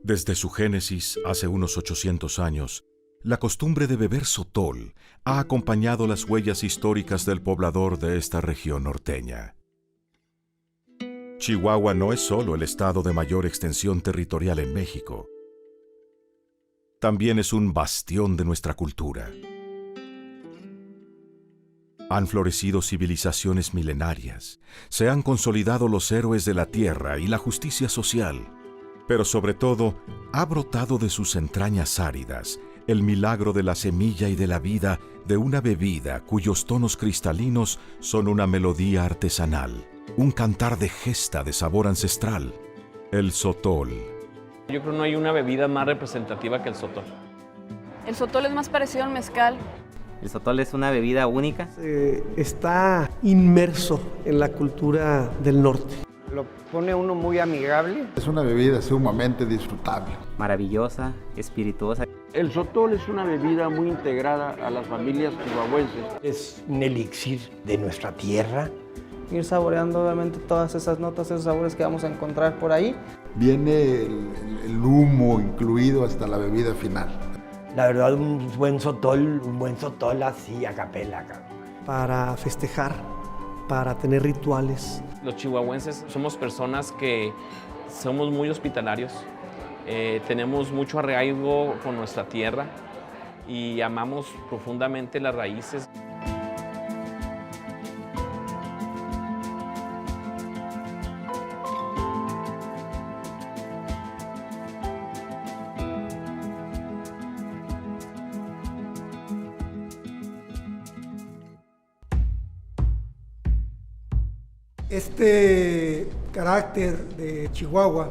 Desde su génesis, hace unos 800 años, la costumbre de beber sotol ha acompañado las huellas históricas del poblador de esta región norteña. Chihuahua no es solo el estado de mayor extensión territorial en México, también es un bastión de nuestra cultura. Han florecido civilizaciones milenarias, se han consolidado los héroes de la tierra y la justicia social, pero sobre todo, ha brotado de sus entrañas áridas el milagro de la semilla y de la vida de una bebida cuyos tonos cristalinos son una melodía artesanal, un cantar de gesta de sabor ancestral, el sotol. Yo creo que no hay una bebida más representativa que el sotol. El sotol es más parecido al mezcal. El sotol es una bebida única. Está inmerso en la cultura del norte. Lo pone uno muy amigable. Es una bebida sumamente disfrutable. Maravillosa, espirituosa. El sotol es una bebida muy integrada a las familias chihuahuenses. Es un elixir de nuestra tierra. Ir saboreando obviamente todas esas notas, esos sabores que vamos a encontrar por ahí. Viene el humo incluido hasta la bebida final. La verdad, un buen sotol así a capela. Para festejar, para tener rituales. Los chihuahuenses somos personas que somos muy hospitalarios, tenemos mucho arraigo con nuestra tierra y amamos profundamente las raíces. Este carácter de Chihuahua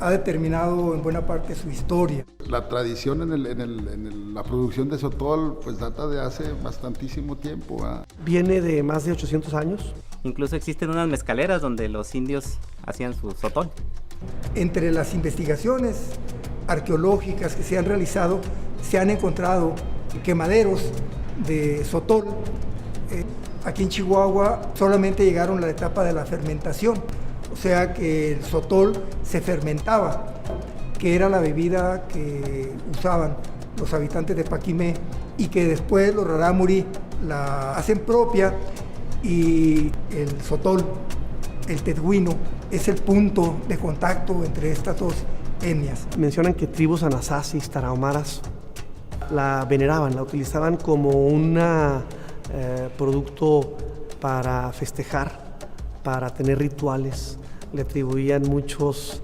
ha determinado en buena parte su historia. La tradición en la producción de sotol pues data de hace bastantísimo tiempo. Viene de más de 800 años. Incluso existen unas mezcaleras donde los indios hacían su sotol. Entre las investigaciones arqueológicas que se han realizado, se han encontrado quemaderos de sotol. Aquí en Chihuahua solamente llegaron a la etapa de la fermentación, o sea que el sotol se fermentaba, que era la bebida que usaban los habitantes de Paquimé y que después los rarámuri la hacen propia, y el sotol, el tetuino, es el punto de contacto entre estas dos etnias. Mencionan que tribus anasasis, tarahumaras, la veneraban, la utilizaban como una producto para festejar, para tener rituales, le atribuían muchos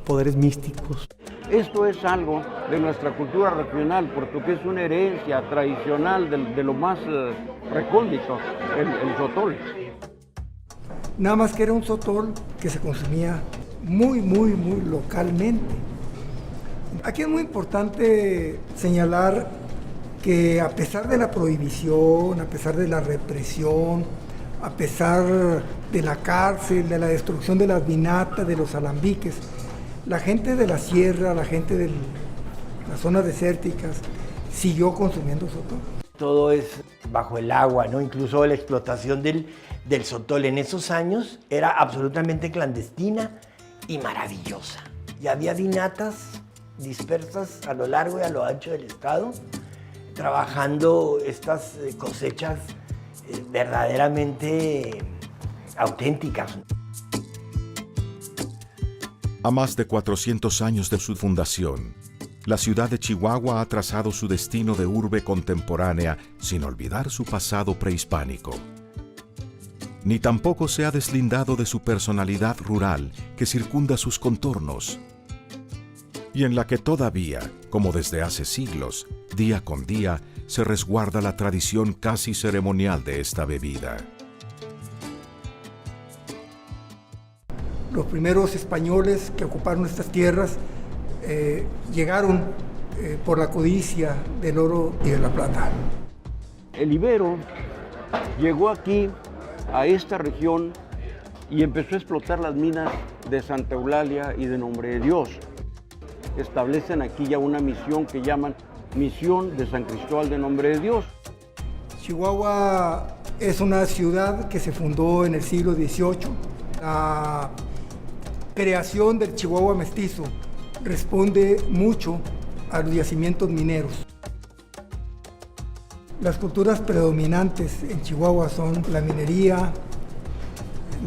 poderes místicos. Esto es algo de nuestra cultura regional, porque es una herencia tradicional de lo más recóndito, el sotol. Nada más que era un sotol que se consumía muy localmente. Aquí es muy importante señalar que a pesar de la prohibición, a pesar de la represión, a pesar de la cárcel, de la destrucción de las vinatas, de los alambiques, la gente de la sierra, la gente de las zonas desérticas, siguió consumiendo sotol. Todo es bajo el agua, ¿no? Incluso la explotación del sotol en esos años era absolutamente clandestina y maravillosa. Y había vinatas dispersas a lo largo y a lo ancho del estado, trabajando estas cosechas verdaderamente auténticas. A más de 400 años de su fundación, la ciudad de Chihuahua ha trazado su destino de urbe contemporánea sin olvidar su pasado prehispánico. Ni tampoco se ha deslindado de su personalidad rural que circunda sus contornos, y en la que todavía, como desde hace siglos, día con día, se resguarda la tradición casi ceremonial de esta bebida. Los primeros españoles que ocuparon estas tierras llegaron por la codicia del oro y de la plata. El ibero llegó aquí, a esta región, y empezó a explotar las minas de Santa Eulalia y de Nombre de Dios. Establecen aquí ya una misión que llaman Misión de San Cristóbal de Nombre de Dios. Chihuahua es una ciudad que se fundó en el siglo XVIII. La creación del Chihuahua mestizo responde mucho a los yacimientos mineros. Las culturas predominantes en Chihuahua son la minería,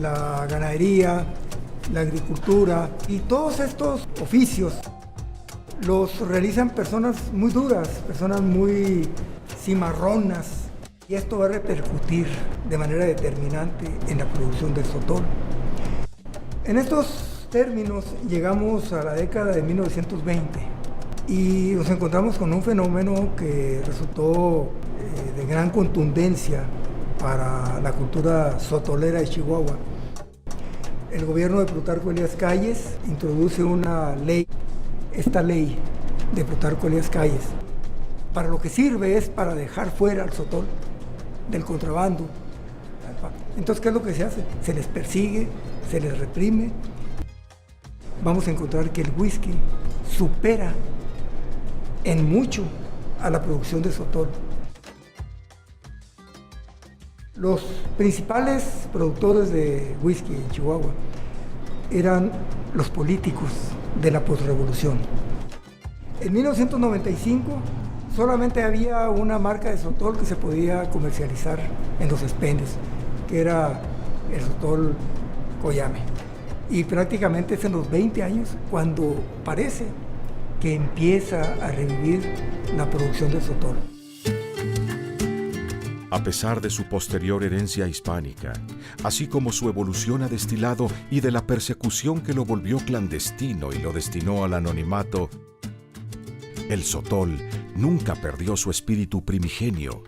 la ganadería, la agricultura, y todos estos oficios los realizan personas muy duras, personas muy cimarronas, y esto va a repercutir de manera determinante en la producción del sotol. En estos términos llegamos a la década de 1920 y nos encontramos con un fenómeno que resultó de gran contundencia para la cultura sotolera de Chihuahua. El gobierno de Plutarco Elías Calles introduce una ley, esta ley de Plutarco Elías Calles, para lo que sirve es para dejar fuera al sotol del contrabando. Entonces, ¿qué es lo que se hace? Se les persigue, se les reprime. Vamos a encontrar que el whisky supera en mucho a la producción de sotol. Los principales productores de whisky en Chihuahua eran los políticos de la posrevolución. En 1995 solamente había una marca de sotol que se podía comercializar en los expendios, que era el sotol Coyame. Y prácticamente es en los 20 años cuando parece que empieza a revivir la producción de sotol. A pesar de su posterior herencia hispánica, así como su evolución a destilado y de la persecución que lo volvió clandestino y lo destinó al anonimato, el sotol nunca perdió su espíritu primigenio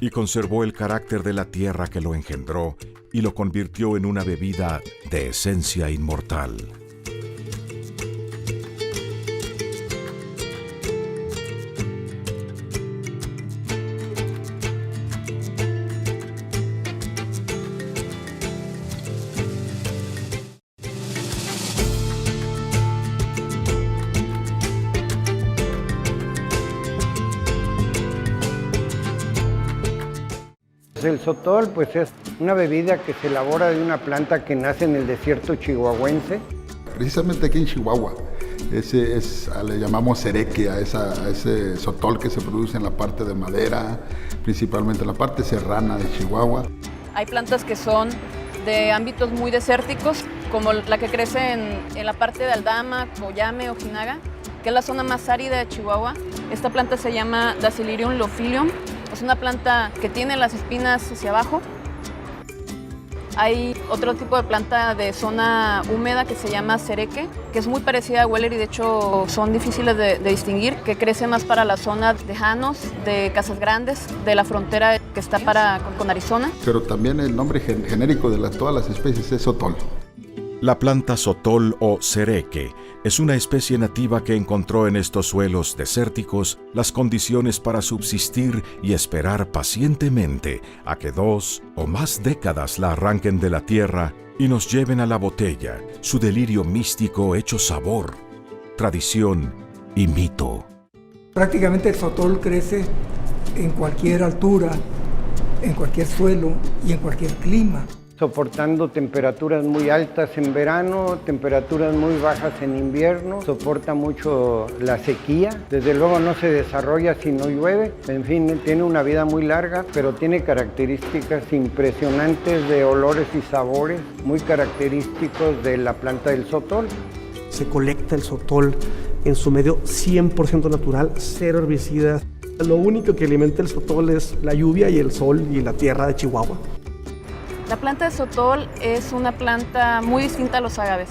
y conservó el carácter de la tierra que lo engendró y lo convirtió en una bebida de esencia inmortal. El sotol pues es una bebida que se elabora de una planta que nace en el desierto chihuahuense. Precisamente aquí en Chihuahua, le llamamos cereque a ese sotol que se produce en la parte de madera, principalmente en la parte serrana de Chihuahua. Hay plantas que son de ámbitos muy desérticos, como la que crece en la parte de Aldama, Coyame, Ojinaga, que es la zona más árida de Chihuahua. Esta planta se llama Dacilirium lophilium. Es una planta que tiene las espinas hacia abajo. Hay otro tipo de planta de zona húmeda que se llama cereque, que es muy parecida a Weller y de hecho son difíciles de distinguir, que crece más para la zona de Janos, de Casas Grandes, de la frontera que está con Arizona. Pero también el nombre genérico de todas las especies es sotol. La planta sotol o cereque es una especie nativa que encontró en estos suelos desérticos las condiciones para subsistir y esperar pacientemente a que 2 o más décadas la arranquen de la tierra y nos lleven a la botella, su delirio místico hecho sabor, tradición y mito. Prácticamente el sotol crece en cualquier altura, en cualquier suelo y en cualquier clima. Soportando temperaturas muy altas en verano, temperaturas muy bajas en invierno, soporta mucho la sequía, desde luego no se desarrolla si no llueve, en fin, tiene una vida muy larga, pero tiene características impresionantes de olores y sabores, muy característicos de la planta del sotol. Se colecta el sotol en su medio 100% natural, cero herbicidas. Lo único que alimenta el sotol es la lluvia y el sol y la tierra de Chihuahua. La planta de sotol es una planta muy distinta a los agaves.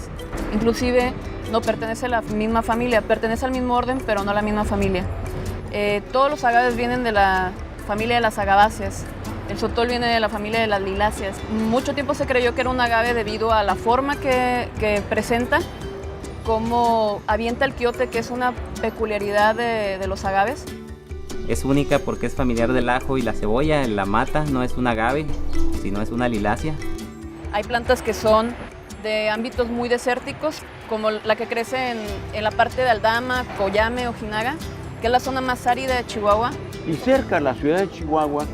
Inclusive no pertenece a la misma familia, pertenece al mismo orden, pero no a la misma familia. Todos los agaves vienen de la familia de las agaváceas. El sotol viene de la familia de las liláceas. Mucho tiempo se creyó que era un agave debido a la forma que presenta, cómo avienta el quiote, que es una peculiaridad de los agaves. Es única porque es familiar del ajo y la cebolla, la mata, no es un agave, sino es una lilácea. Hay plantas que son de ámbitos muy desérticos, como la que crece en la parte de Aldama, Coyame, Ojinaga, que es la zona más árida de Chihuahua. Y cerca de la ciudad de Chihuahua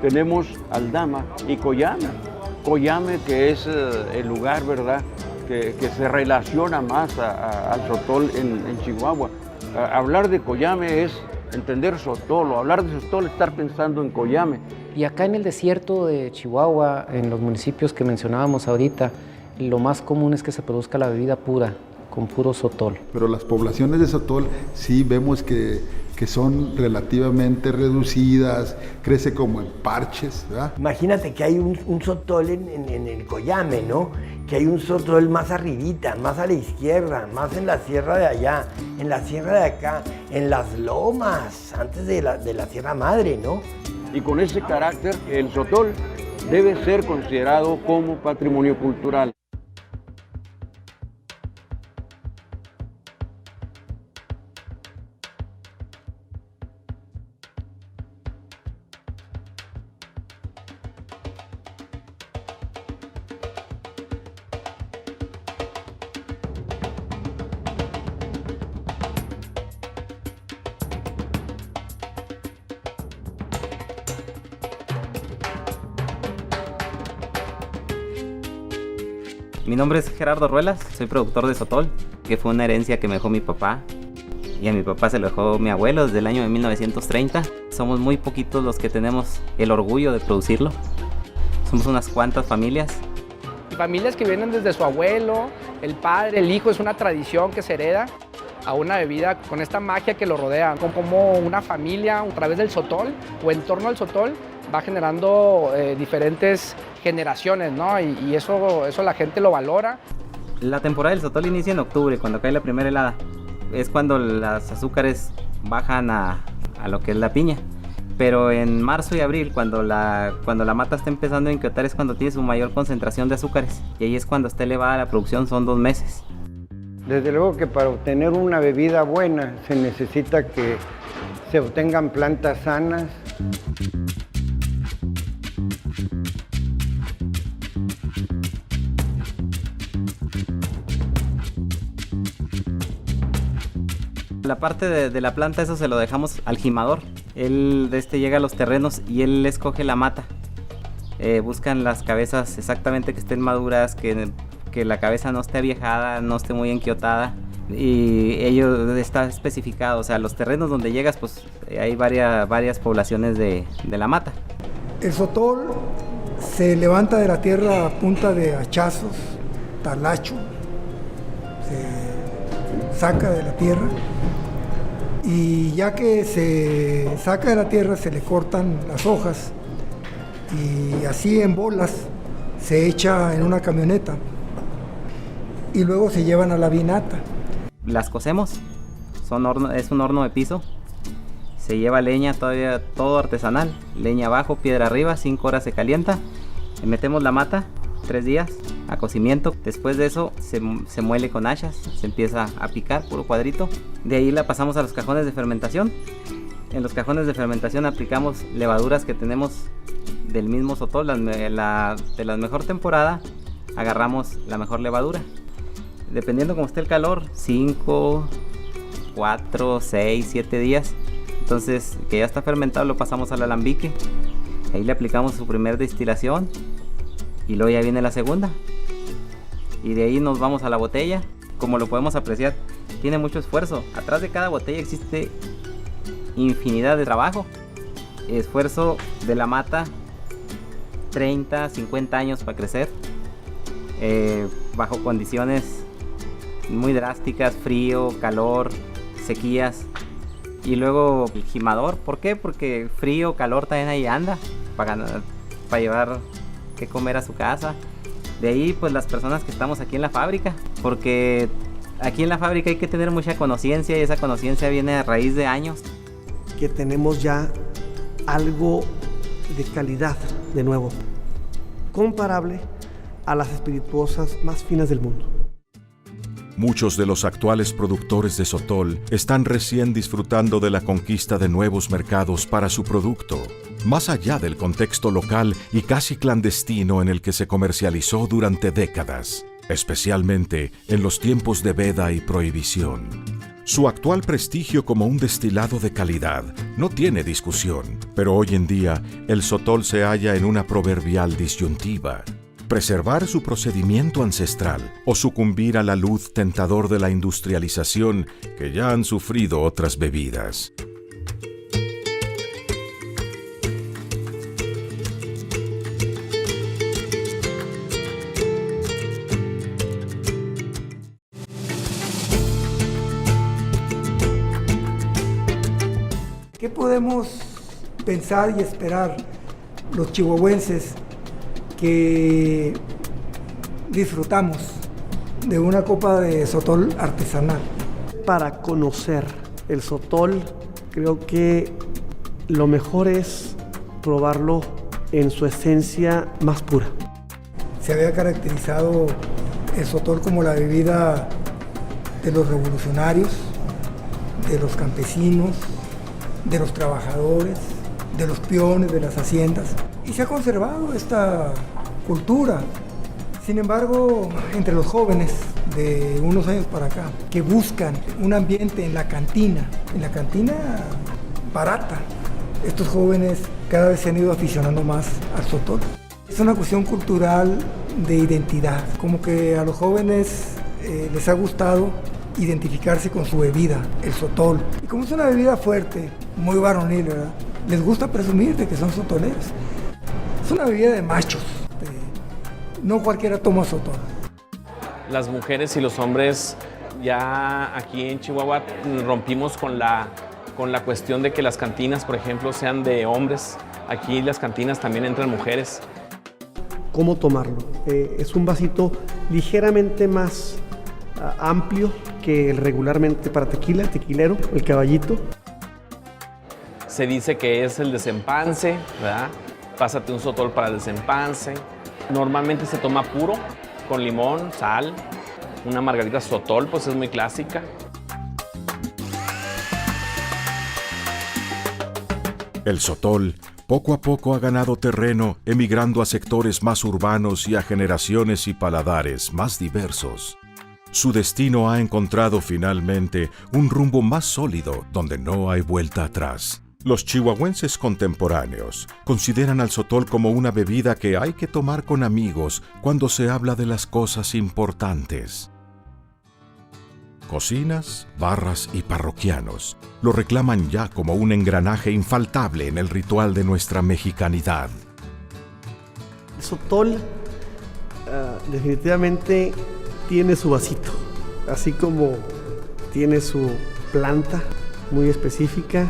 tenemos Aldama y Coyame. Coyame, que es el lugar, ¿verdad?, que se relaciona más al sotol en Chihuahua. Hablar de Coyame es entender sotol, o hablar de sotol es estar pensando en Coyame. Y acá en el desierto de Chihuahua, en los municipios que mencionábamos ahorita, lo más común es que se produzca la bebida pura, con puro sotol. Pero las poblaciones de sotol sí vemos que son relativamente reducidas, crece como en parches, ¿verdad? Imagínate que hay un sotol en el Coyame, ¿no? Que hay un sotol más arribita, más a la izquierda, más en la sierra de allá, en la sierra de acá, en las lomas, antes de la Sierra Madre, ¿no? Y con ese carácter, el sotol debe ser considerado como patrimonio cultural. Mi nombre es Gerardo Ruelas, soy productor de sotol, que fue una herencia que me dejó mi papá. Y a mi papá se lo dejó mi abuelo desde el año de 1930. Somos muy poquitos los que tenemos el orgullo de producirlo. Somos unas cuantas familias. Familias que vienen desde su abuelo, el padre, el hijo, es una tradición que se hereda a una bebida con esta magia que lo rodea. Como una familia a través del sotol o en torno al sotol va generando diferentes generaciones, ¿no? Y eso la gente lo valora. La temporada del sotol inicia en octubre, cuando cae la primera helada. Es cuando los azúcares bajan a lo que es la piña. Pero en marzo y abril, cuando la mata está empezando a inquietar, es cuando tiene su mayor concentración de azúcares. Y ahí es cuando está elevada la producción, son 2 meses. Desde luego que para obtener una bebida buena se necesita que se obtengan plantas sanas. La parte de la planta, eso se lo dejamos al gimador. Él llega a los terrenos y él escoge la mata. Buscan las cabezas exactamente que estén maduras, que la cabeza no esté aviejada, no esté muy enquiotada. Y ello está especificado, o sea, los terrenos donde llegas, pues hay varias poblaciones de la mata. El sotol se levanta de la tierra a punta de hachazos, talacho, se saca de la tierra. Y ya que se saca de la tierra, se le cortan las hojas y así en bolas se echa en una camioneta y luego se llevan a la vinata. Las cocemos, es un horno de piso, se lleva leña todavía todo artesanal, leña abajo, piedra arriba, 5 horas se calienta, le metemos la mata, 3 días a cocimiento. Después de eso se muele con hachas, se empieza a picar puro cuadrito. De ahí la pasamos a los cajones de fermentación. En los cajones de fermentación aplicamos levaduras que tenemos del mismo sotol, de la mejor temporada. Agarramos la mejor levadura. Dependiendo cómo esté el calor, 5, 4, 6, 7 días. Entonces, que ya está fermentado, lo pasamos al alambique. Ahí le aplicamos su primer destilación. Y luego ya viene la segunda. Y de ahí nos vamos a la botella. Como lo podemos apreciar, tiene mucho esfuerzo. Atrás de cada botella existe infinidad de trabajo. Esfuerzo de la mata, 30, 50 años para crecer. Bajo condiciones muy drásticas, frío, calor, sequías. Y luego el gimador, ¿por qué? Porque frío, calor también ahí anda para llevar que comer a su casa. De ahí pues las personas que estamos aquí en la fábrica, porque aquí en la fábrica hay que tener mucha conciencia y esa conciencia viene a raíz de años. Que tenemos ya algo de calidad, de nuevo, comparable a las espirituosas más finas del mundo. Muchos de los actuales productores de sotol están recién disfrutando de la conquista de nuevos mercados para su producto, más allá del contexto local y casi clandestino en el que se comercializó durante décadas, especialmente en los tiempos de veda y prohibición. Su actual prestigio como un destilado de calidad no tiene discusión, pero hoy en día el sotol se halla en una proverbial disyuntiva. preservar su procedimiento ancestral o sucumbir a la luz tentador de la industrialización que ya han sufrido otras bebidas. ¿Qué podemos pensar y esperar los chihuahuenses que disfrutamos de una copa de sotol artesanal? Para conocer el sotol, creo que lo mejor es probarlo en su esencia más pura. Se había caracterizado el sotol como la bebida de los revolucionarios, de los campesinos, de los trabajadores, de los peones de las haciendas, y se ha conservado esta cultura. Sin embargo, entre los jóvenes de unos años para acá, que buscan un ambiente en la cantina barata, estos jóvenes cada vez se han ido aficionando más al sotol. Es una cuestión cultural de identidad, como que a los jóvenes les ha gustado identificarse con su bebida, el sotol. Y como es una bebida fuerte, muy varonil, ¿verdad?, les gusta presumir de que son sotoleros. Es una bebida de machos. No cualquiera toma sotol. Las mujeres y los hombres ya aquí en Chihuahua rompimos con la cuestión de que las cantinas, por ejemplo, sean de hombres. Aquí las cantinas también entran mujeres. ¿Cómo tomarlo? Es un vasito ligeramente más amplio que el regularmente para tequila, el tequilero, el caballito. Se dice que es el desempance, ¿verdad? Pásate un sotol para el desempance. Normalmente se toma puro, con limón, sal. Una margarita sotol, pues es muy clásica. El sotol poco a poco ha ganado terreno, emigrando a sectores más urbanos y a generaciones y paladares más diversos. Su destino ha encontrado finalmente un rumbo más sólido donde no hay vuelta atrás. Los chihuahuenses contemporáneos consideran al sotol como una bebida que hay que tomar con amigos cuando se habla de las cosas importantes. Cocinas, barras y parroquianos lo reclaman ya como un engranaje infaltable en el ritual de nuestra mexicanidad. El sotol definitivamente tiene su vasito, así como tiene su planta muy específica,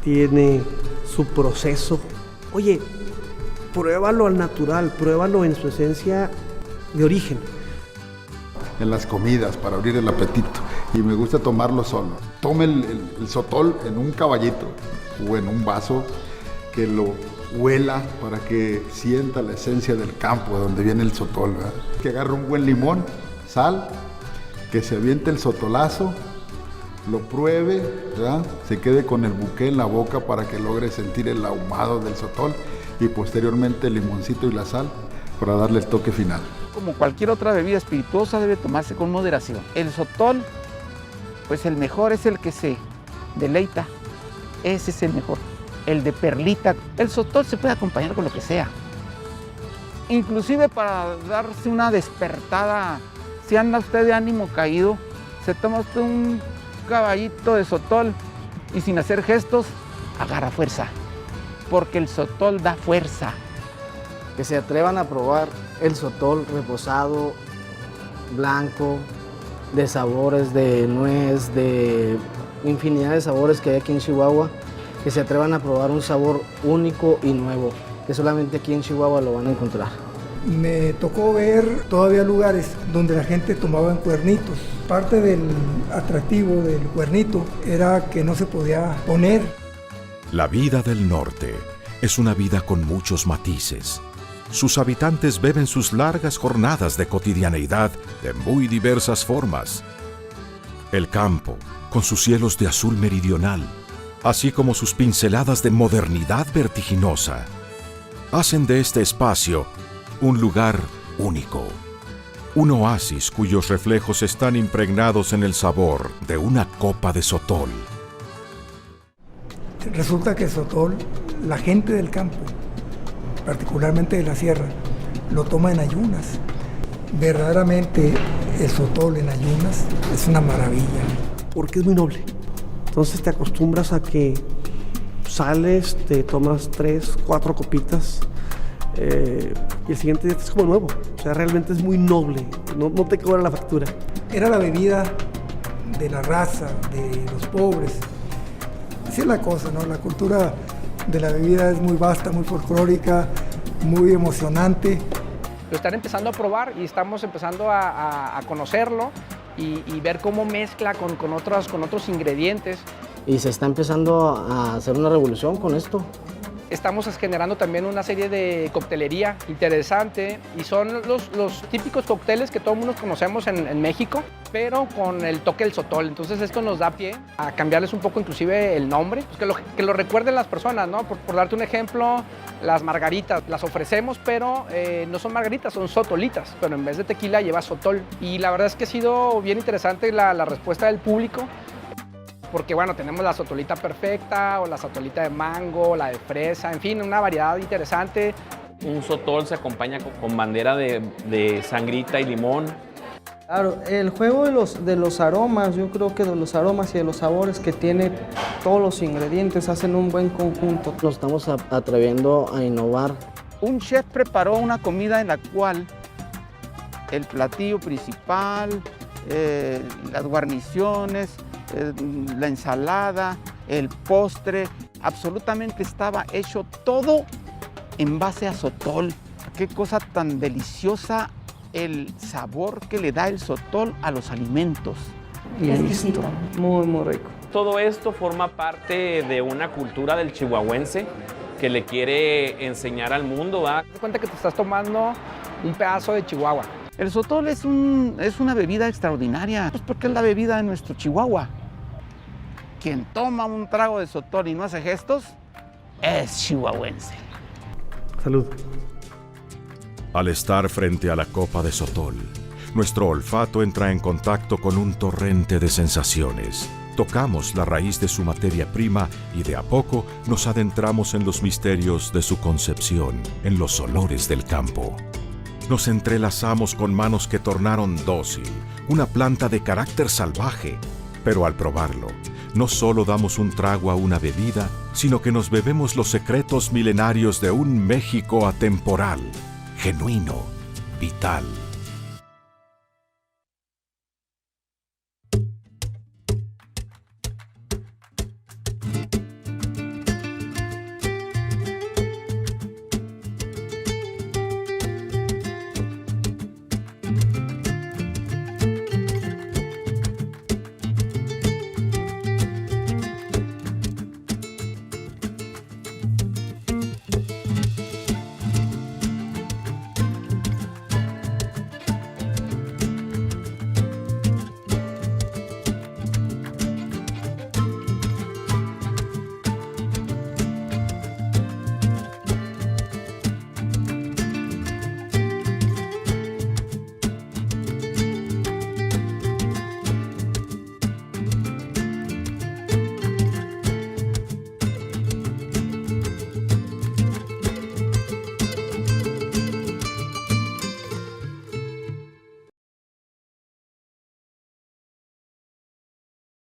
tiene su proceso. Oye, pruébalo al natural, pruébalo en su esencia de origen. En las comidas para abrir el apetito, y me gusta tomarlo solo. Tome el sotol en un caballito o en un vaso, que lo huela para que sienta la esencia del campo de donde viene el sotol, ¿verdad? Que agarre un buen limón, sal, que se aviente el sotolazo, lo pruebe, ¿verdad?, se quede con el buque en la boca para que logre sentir el ahumado del sotol, y posteriormente el limoncito y la sal para darle el toque final. Como cualquier otra bebida espirituosa, debe tomarse con moderación. El sotol, pues el mejor es el que se deleita, ese es el mejor, el de perlita. El sotol se puede acompañar con lo que sea, inclusive para darse una despertada. Si anda usted de ánimo caído, se toma usted un caballito de sotol y sin hacer gestos, agarra fuerza, porque el sotol da fuerza. Que se atrevan a probar el sotol reposado, blanco, de sabores, de nuez, de infinidad de sabores que hay aquí en Chihuahua, que se atrevan a probar un sabor único y nuevo, que solamente aquí en Chihuahua lo van a encontrar. Me tocó ver todavía lugares donde la gente tomaba en cuernitos. Parte del atractivo del cuernito era que no se podía poner. La vida del norte es una vida con muchos matices. Sus habitantes beben sus largas jornadas de cotidianeidad de muy diversas formas. El campo, con sus cielos de azul meridional, así como sus pinceladas de modernidad vertiginosa, hacen de este espacio un lugar único. Un oasis cuyos reflejos están impregnados en el sabor de una copa de sotol. Resulta que el sotol, la gente del campo, particularmente de la sierra, lo toma en ayunas. Verdaderamente el sotol en ayunas es una maravilla. Porque es muy noble. Entonces te acostumbras a que sales, te tomas 3, 4 copitas y el siguiente día estás como nuevo. O sea, realmente es muy noble, no te cobra la factura. Era la bebida de la raza, de los pobres. Así es la cosa, ¿no? La cultura de la bebida es muy vasta, muy folclórica, muy emocionante. Lo están empezando a probar y estamos empezando a conocerlo y ver cómo mezcla con otros ingredientes. Y se está empezando a hacer una revolución con esto. Estamos generando también una serie de coctelería interesante y son los típicos cócteles que todo el mundo conocemos en México, pero con el toque del sotol. Entonces esto nos da pie a cambiarles un poco inclusive el nombre, pues que lo recuerden las personas, ¿no? Por darte un ejemplo, las margaritas las ofrecemos, pero no son margaritas, son sotolitas, pero en vez de tequila lleva sotol. Y la verdad es que ha sido bien interesante la respuesta del público. Porque bueno, tenemos la sotolita perfecta o la sotolita de mango, la de fresa, en fin, una variedad interesante. Un sotol se acompaña con bandera de sangrita y limón. Claro, el juego de los aromas, yo creo que de los aromas y de los sabores que tiene todos los ingredientes hacen un buen conjunto. Nos estamos atreviendo a innovar. Un chef preparó una comida en la cual el platillo principal, las guarniciones, la ensalada, el postre, absolutamente estaba hecho todo en base a sotol. Qué cosa tan deliciosa el sabor que le da el sotol a los alimentos. Listo. Muy, muy rico. Todo esto forma parte de una cultura del chihuahuense que le quiere enseñar al mundo, ¿va? Te das cuenta que te estás tomando un pedazo de Chihuahua. El sotol es una bebida extraordinaria, pues porque es la bebida de nuestro Chihuahua. Quien toma un trago de sotol y no hace gestos es chihuahuense. Salud. Al estar frente a la copa de sotol, nuestro olfato entra en contacto con un torrente de sensaciones. Tocamos la raíz de su materia prima y de a poco nos adentramos en los misterios de su concepción, en los olores del campo. Nos entrelazamos con manos que tornaron dócil una planta de carácter salvaje, pero al probarlo, no solo damos un trago a una bebida, sino que nos bebemos los secretos milenarios de un México atemporal, genuino, vital.